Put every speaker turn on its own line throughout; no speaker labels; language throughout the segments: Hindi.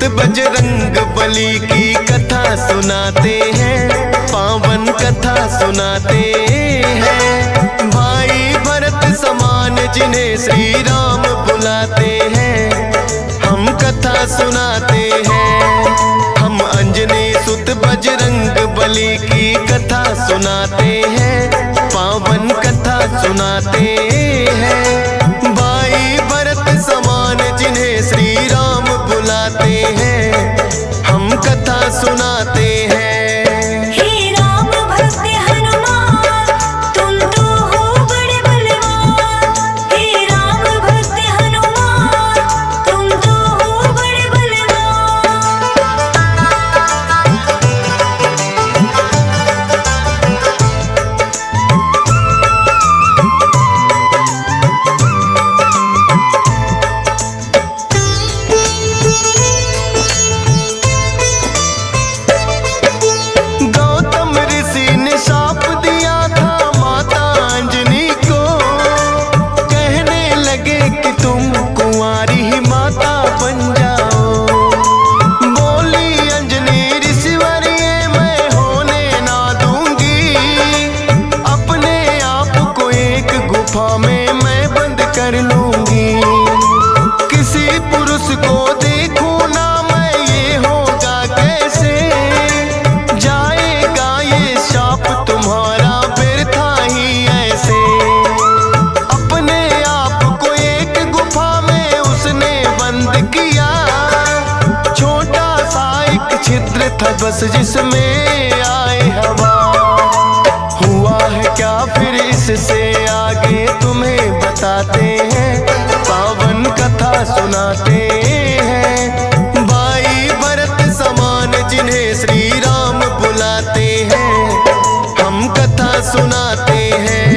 सुत बजरंग बली की कथा सुनाते हैं, पावन कथा सुनाते हैं। भाई भरत समान जिन्हें श्री राम बुलाते हैं, हम कथा सुनाते हैं। हम अंजनी सुत बजरंग बली की कथा सुनाते हैं, पावन कथा सुनाते हैं। भाई भरत समान जिन्हें श्री राम बुलाते हैं, हम कथा सुनाते हैं। था बस जिसमें आए हवा, हुआ है क्या फिर इससे आगे तुम्हें बताते हैं, पावन कथा सुनाते हैं। भाई भरत समान जिन्हें श्री राम बुलाते हैं, हम कथा सुनाते हैं।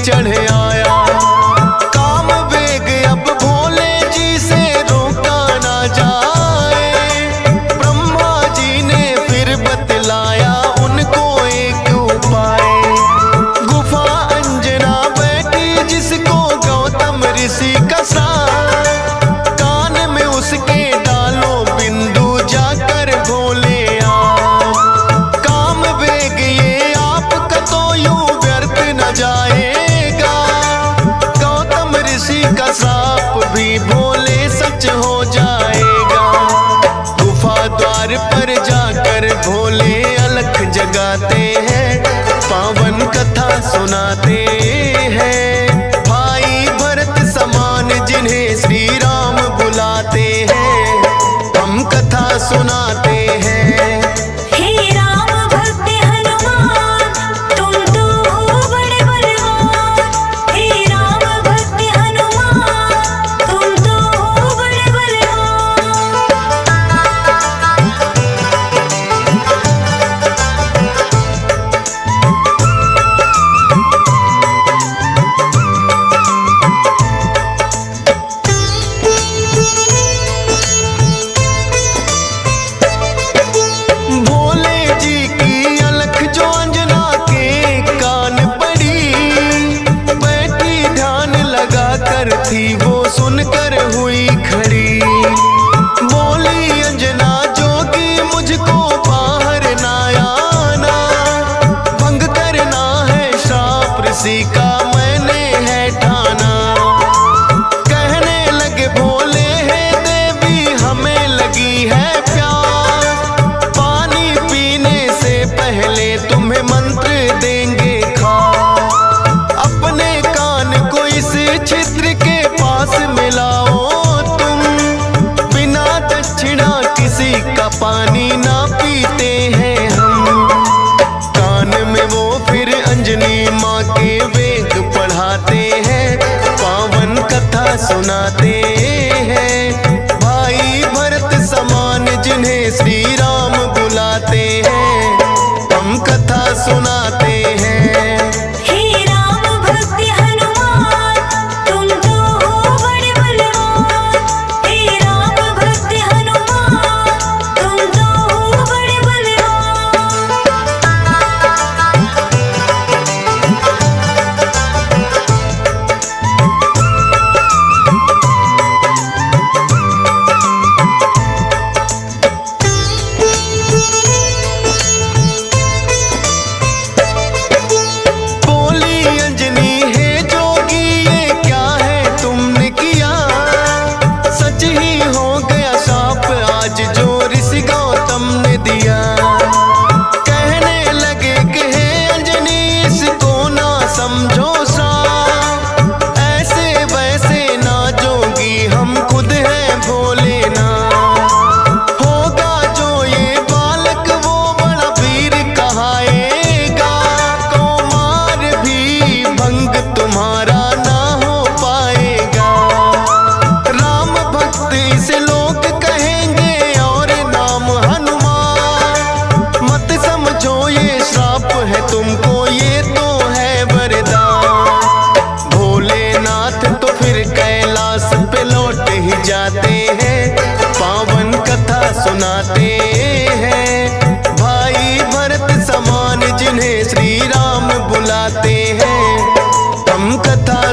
चढ़ आया काम वेग, अब भोले जी से रोका ना जाए। ब्रह्मा जी ने फिर बतलाया उनको एक उपाय, गुफा अंजना बैठी जिसको गौतम ऋषि का साथ, कान में उसके डालो बिंदु जाकर भोले आप। काम वेग ये आपका तो यूं व्यर्थ न जाए, का साप भी भोले सच हो जाएगा। गुफा द्वार पर जाकर भोले अलख जगाते हैं, पावन कथा सुनाते हैं। भाई भरत समान जिन्हें श्री राम बुलाते हैं, हम कथा सुनाते हैं।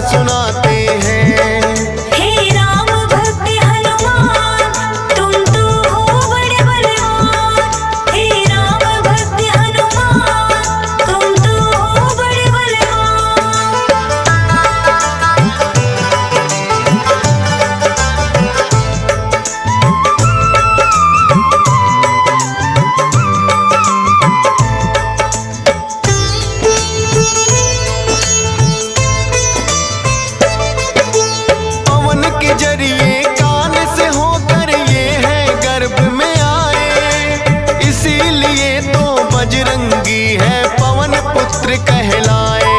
सुनाते हैं।
हे राम भक्त हनुमान तुम तो हो बड़े बलवान। हे राम भक्त हनुमान तुम तो हो बड़े बलवान।
पवन के जरिए कान से होकर ये है गर्भ में आए, इसीलिए तो बजरंगी है पवन पुत्र कहलाए।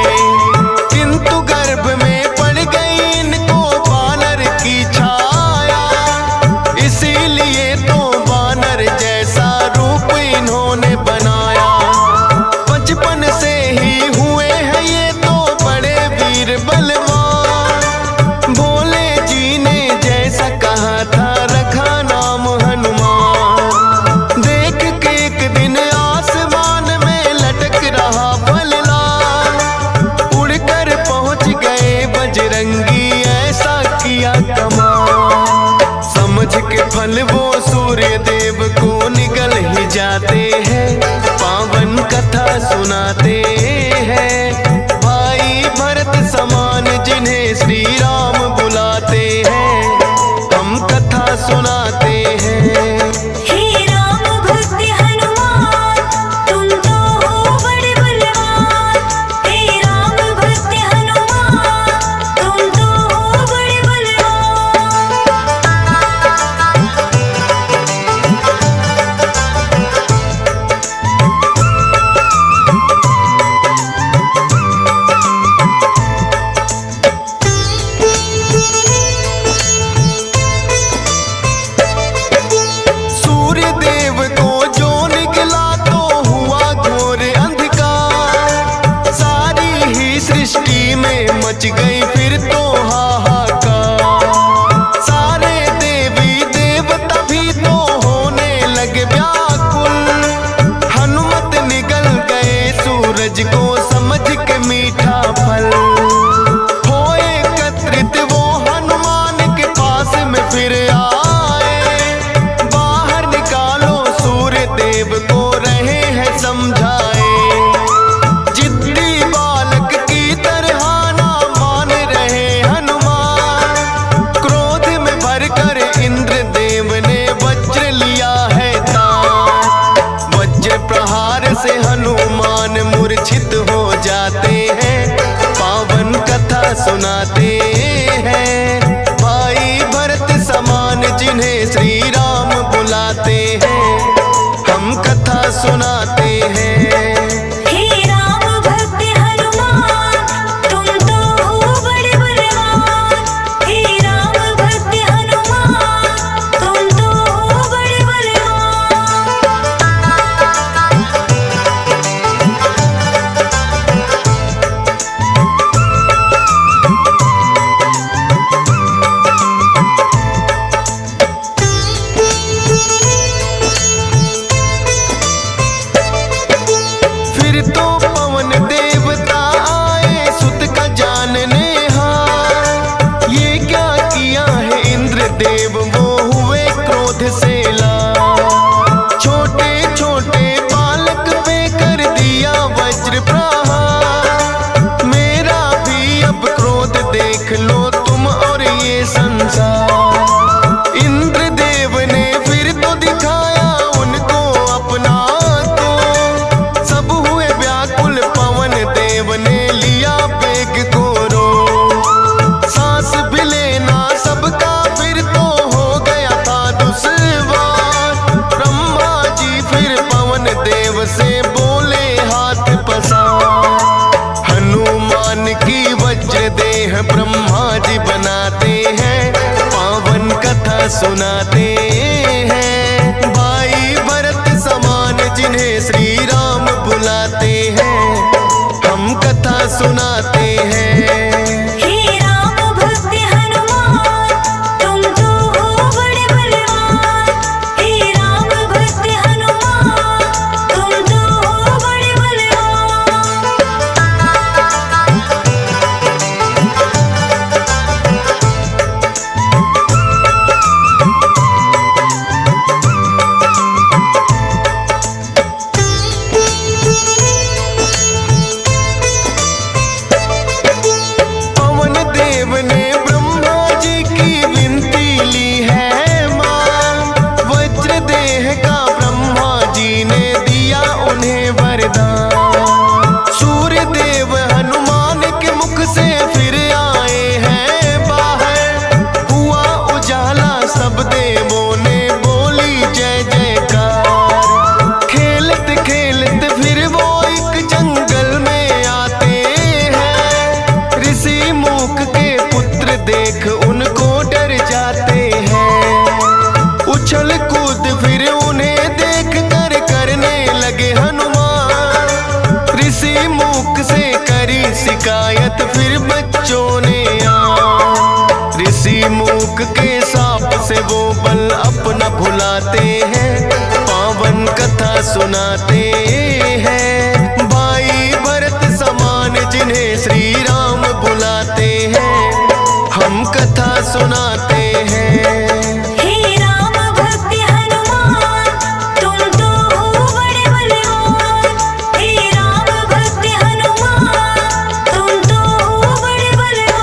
किंतु गर्भ में पड़ गई इनको वानर की छाया, इसीलिए तो वानर जैसा रूप इन्होंने बनाया। बचपन से ही हुए हैं ये तो बड़े वीर बलवान, भोले जी ने जैसा कहा था रखा नाम हनुमान। देख के एक दिन आसमान में लटक रहा फललाल, उड़कर पहुंच गए बजरंगी ऐसा किया कमाल। समझ के फल वो सूर्य देव को निकल ही जाते हैं, पावन कथा सुनाते हैं। भाई भरत समान जिन्हें श्री राम बुलाते हैं, हम कथा सुनाते हैं।
हे राम भक्त हनुमान तुम तो हो बड़े बलवान। हे राम भक्त हनुमान तुम तो हो बड़े बलवान।
सूर्य देव को जो निकला तो हुआ घोर अंधकार, सारी ही सृष्टि में मच गई फिर तो हाहाकार। सारे देवी देवता भी तो होने लगे व्याकुल, हनुमत निकल गए सूरज को समझ के मीठा फल। हो एकत्रित वो हनुमान के पास में फिर आए, बाहर निकालो सूर्य देव को रहे हैं समझाए। जिद्दी बालक की तरह ना मान रहे हनुमान, क्रोध में भरकर इंद्र देव ने वज्र लिया है तान। वज्र प्रहार से हनुमान मूर्छित हो जाते हैं, पावन कथा सुनाते हैं। भाई भरत समान जिन्हें श्री राम बुलाते हैं, हम कथा सुनाते हैं।
हे राम भक्त हनुमान तुम तो हो बड़े बलवान। हे राम भक्त हनुमान तुम तो हो बड़े बलवान।
फिर तो पवन देवता आए सुत का जानने हार, ये क्या किया है इंद्र देव वो हुए क्रोध से लाल। छोटे छोटे बालक पे कर दिया वज्र प्रहार, मेरा भी अब क्रोध देख लो तुम और ये संसार। इंद्र देव ने फिर तो दिखाया उनको अपना को, सब हुए व्याकुल पवन देव ने लिया बेग को रो। सांस भी लेना सबका फिर तो हो गया था दुश्वार, ब्रह्मा जी फिर पवन देव से बोले हाथ पसार। हनुमान की वज्र देह ब्रह्मा जी बनाते हैं, पावन कथा सुनाते हैं। भाई भरत समान जिन्हें श्री राम बुलाते हैं, हम कथा सुनाते हैं।
हे राम भक्त हनुमान तुम तो हो बड़े बलवान। हे राम भक्त हनुमान तुम तो हो बड़े बलवान।
मुख के सांप से वो बल अपना भुलाते हैं, पावन कथा सुनाते हैं। भाई भरत समान जिन्हें श्री राम बुलाते हैं, हम कथा सुनाते हैं।
हे राम भक्त हनुमान, तुम तो हो बड़े बलवान। हे राम भक्त हनुमान, तुम तो हो बड़े बलवान।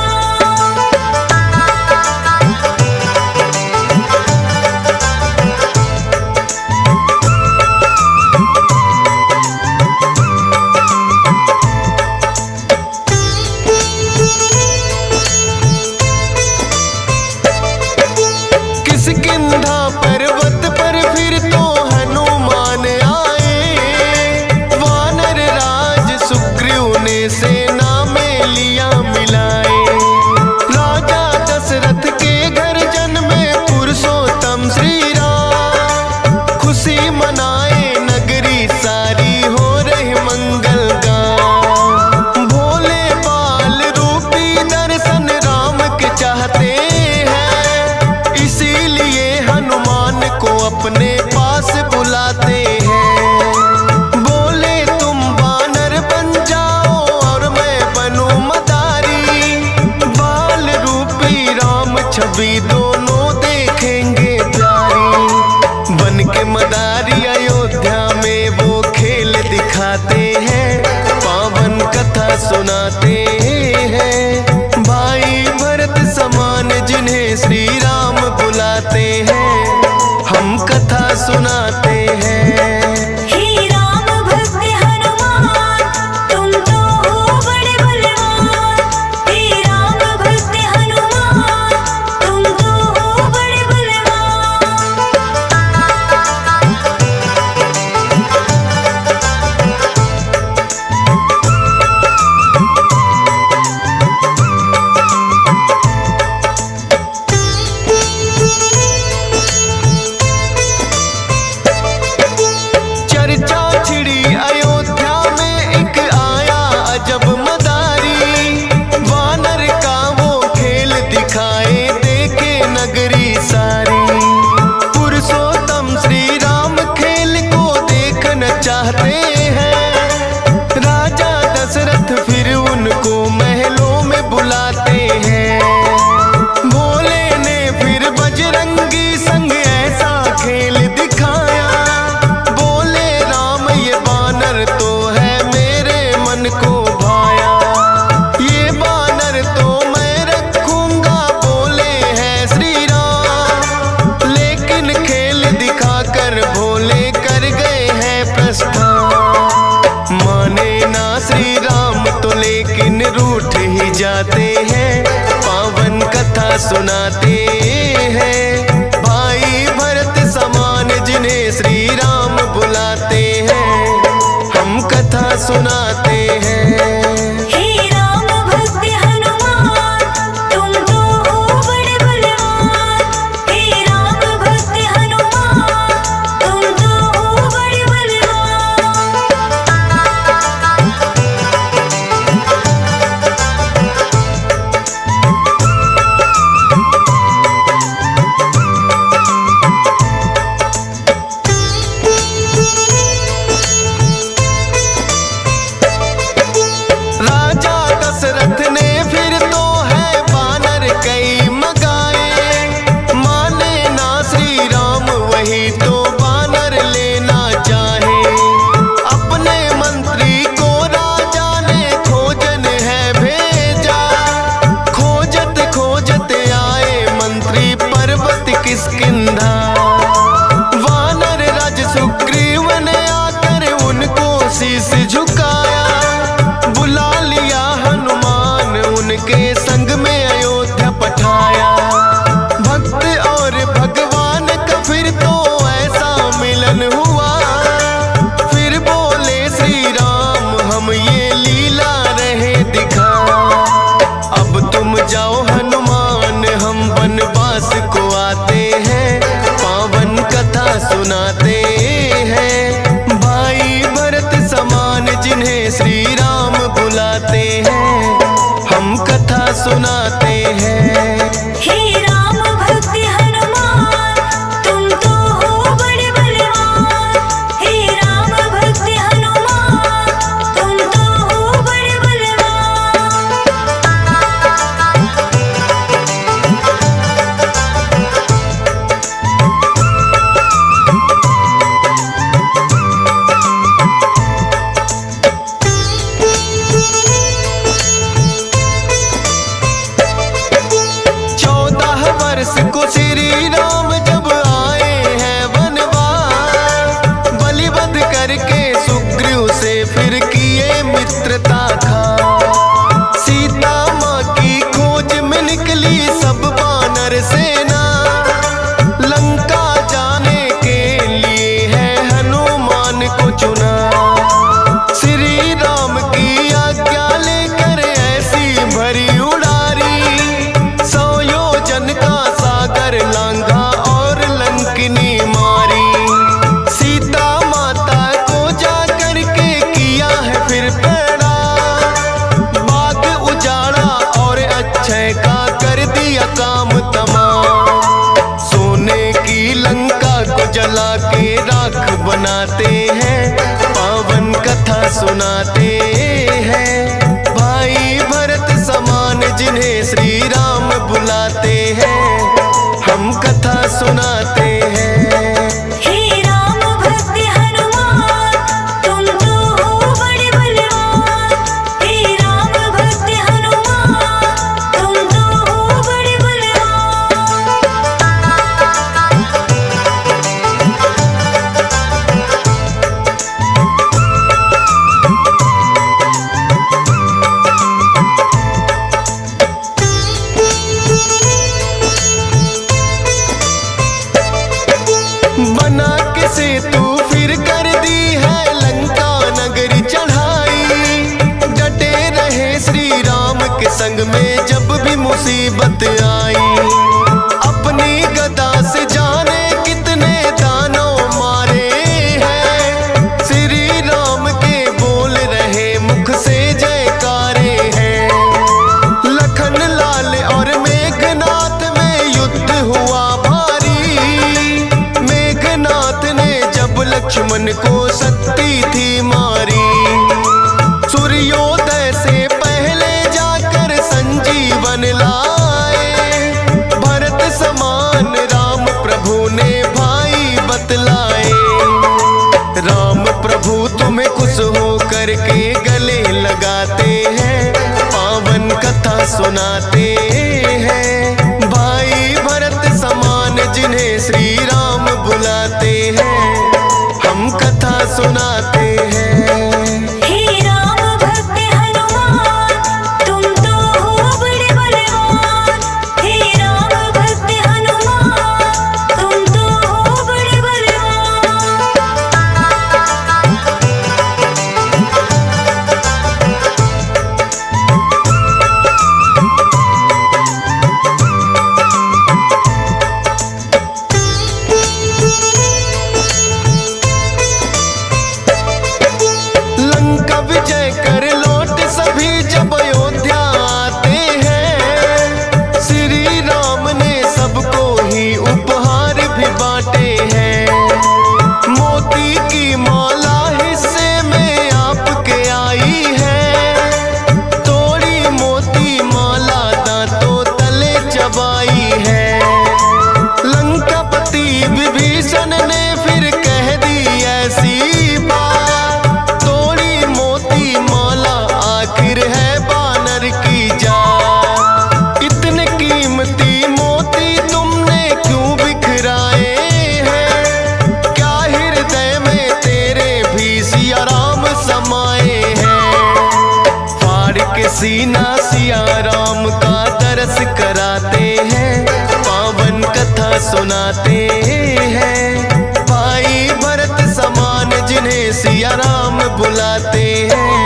किष्किंधा पर्वत पर फिर तो हनुमान आए, वानर राज सुग्रीव ने सेना में लिया मिलाए। राजा दशरथ के घर जन्मे पुरुषोत्तम श्री राम, खुशी मनाए नगरी सारी हो रही मंगल गान। भोले बाल रूपी दर्शन राम के चाहते हैं, इसीलिए हनुमान को अपने पास बुलाते हैं। बोले तुम वानर बन जाओ और मैं बनूं मदारी, बाल रूपी राम छवि दोनों देखेंगे प्यारी। बन के मदारी अयोध्या में वो खेल दिखाते हैं, पावन कथा सुनाते हैं। भाई भरत समान जिन्हें श्री राम बुलाते हैं, हम कथा सुनाते हैं।
हे राम भक्त हनुमान, तुम तो हो बड़े बलवान। हे राम भक्त हनुमान, तुम तो हो बड़े बलवान।
चर्चा छिड़ी अयोध्या में एक आया अजब मदारी, वानर का वो खेल दिखाए देखे नगरी सारी। पुरुषोत्तम श्री राम खेल को देखना चाहते हैं, राजा दशरथ फिर उनको महलों में बुलाते हैं। भोले ने फिर बजरंगी संग ऐसा खेल दिखाया, बोले राम ये बानर तो है मेरे मन को भाया। ये बानर तो मैं रखूंगा, बोले हैं श्री राम, लेकिन खेल दिखाकर भोले कर गए हैं प्रस्थान। माने ना श्री राम तो लेकिन रूठ ही जाते हैं, पावन कथा सुनाते हैं। भाई भरत समान जिन्हें श्री राम बुलाते हैं, हम कथा सुनाते हैं।
हे राम भक्त हनुमान, तुम तो हो बड़े बलवान। हे राम भक्त हनुमान, तुम तो हो बड़े बलवान।
राजा दशरथ ने फिर तो है बानर कई मगाए, माने ना श्री राम वही तो बानर लेना चाहे। अपने मंत्री को राजा ने खोजन है भेजा, खोजत खोजत आए मंत्री पर्वत किष्किंधा। वानर राज सुग्रीव ने आकर उनको शीश झुकाया, बुला लिया हनुमान उनके संग में अयोध्या पठाया। भक्त और भगवान का फिर तो ऐसा मिलन हुआ, फिर बोले श्री राम हम ये लीला रहे दिखा। अब तुम जाओ हनुमान, हम वनवास को आते हैं, पावन कथा सुनाते हैं। भाई भरत समान जिन्हें श्री राम बुलाते हैं, हम कथा सुनाते हैं।
हे राम भक्त
काम तमाम। सोने की लंका को जला के राख बनाते हैं, पावन कथा सुनाते हैं। भाई भरत समान जिन्हें श्री राम बुलाते हैं, हम कथा सुनाते हैं।
हे राम भक्त हनुमान, तुम तो हो बड़े बलवान। हे राम भक्त हनुमान, तुम तो हो बड़े बलवान।
बना के सेतु फिर कर दी है लंका नगरी चढ़ाई। डटे रहे श्री राम के संग में जब भी मुसीबत आई। अपनी गदा से जाने कितने दानों मारे हैं, श्री राम के बोल रहे मुख से जयकारे हैं। लखन लाल और मेघनाथ में युद्ध हुआ भारी। मेघनाथ ने जब लक्ष्मण को शक्ति थी मारी। सूर्योदय से पहले जाकर संजीवन लाए, भरत समान राम प्रभु ने भाई बतलाए। राम प्रभु तुम्हें खुश हो करके गले लगाते हैं, पावन कथा सुनाते हैं। भाई भरत समान जिन्हें श्री राम बुलाते हैं, हम कथा सुनाते हैं।
हे राम भक्त हनुमान, तुम तो हो बड़े बलवान। हे राम भक्त हनुमान, तुम तो हो बड़े बलवान।
लंका विजय कर लौट सभी जब अयोध्या आते हैं, श्री राम ने सबको ही उपहार भी बांटे हैं। मोती की माला हिस्से में आपके आई है, तोड़ी मोती माला दांतों तले चबाई है। लंकापति विभीषण ने फिर कह दी ऐसी बात, तोड़ी मोती माला आखिर है बानर की जात। इतने कीमती मोती तुमने क्यों बिखराए हैं, क्या हृदय में तेरे भी सिया राम समाए हैं। फाड़ के सीना सिया राम का दरस कराते हैं, पावन कथा सुनाते हैं। भाई भरत समान जिन्हें सिया राम बुलाते हैं,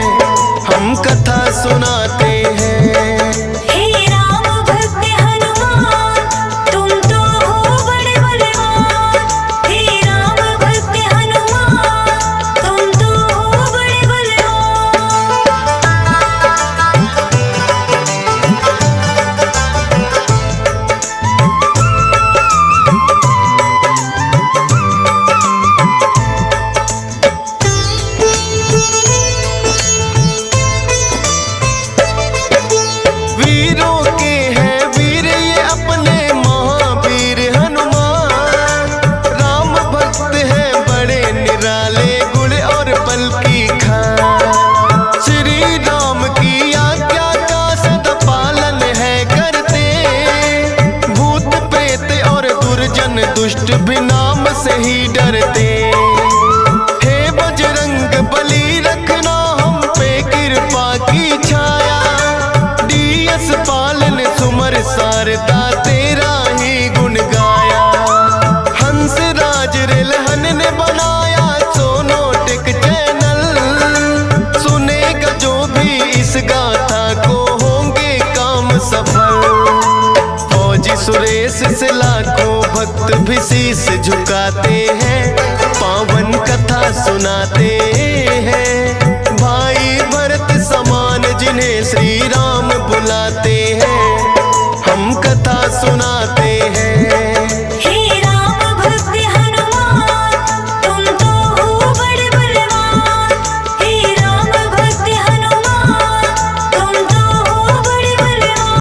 हम कथा सुनाते हैं।
हे राम भक्त हनुमान, तुम तो हो बड़े बलवान। हे राम भक्त हनुमान, तुम तो हो बड़े बलवान।
वीरों के हैं वीर ये अपने महावीर हनुमान। राम भक्त हैं बड़े निराले गुण और बल की खान। श्री राम की आज्ञा का सदा पालन है करते, भूत प्रेत और दुर्जन दुष्ट भी नाम से ही डरते। हे बजरंग बली रखना हम पे कृपा की छाया, डीएस पालन सुमर सारदा तेरा ही गुण गाया। हंस राज रेलहन ने बनाया सोनोटेक चैनल, सुनेगा जो भी इस गाथा को होंगे काम सफल। फौजी सुरेश से लाखों भक्त भी शीश झुकाते हैं, पावन कथा सुनाते हैं। भाई भरत समान जिन्हें श्री राम बुलाते हैं, हम कथा सुना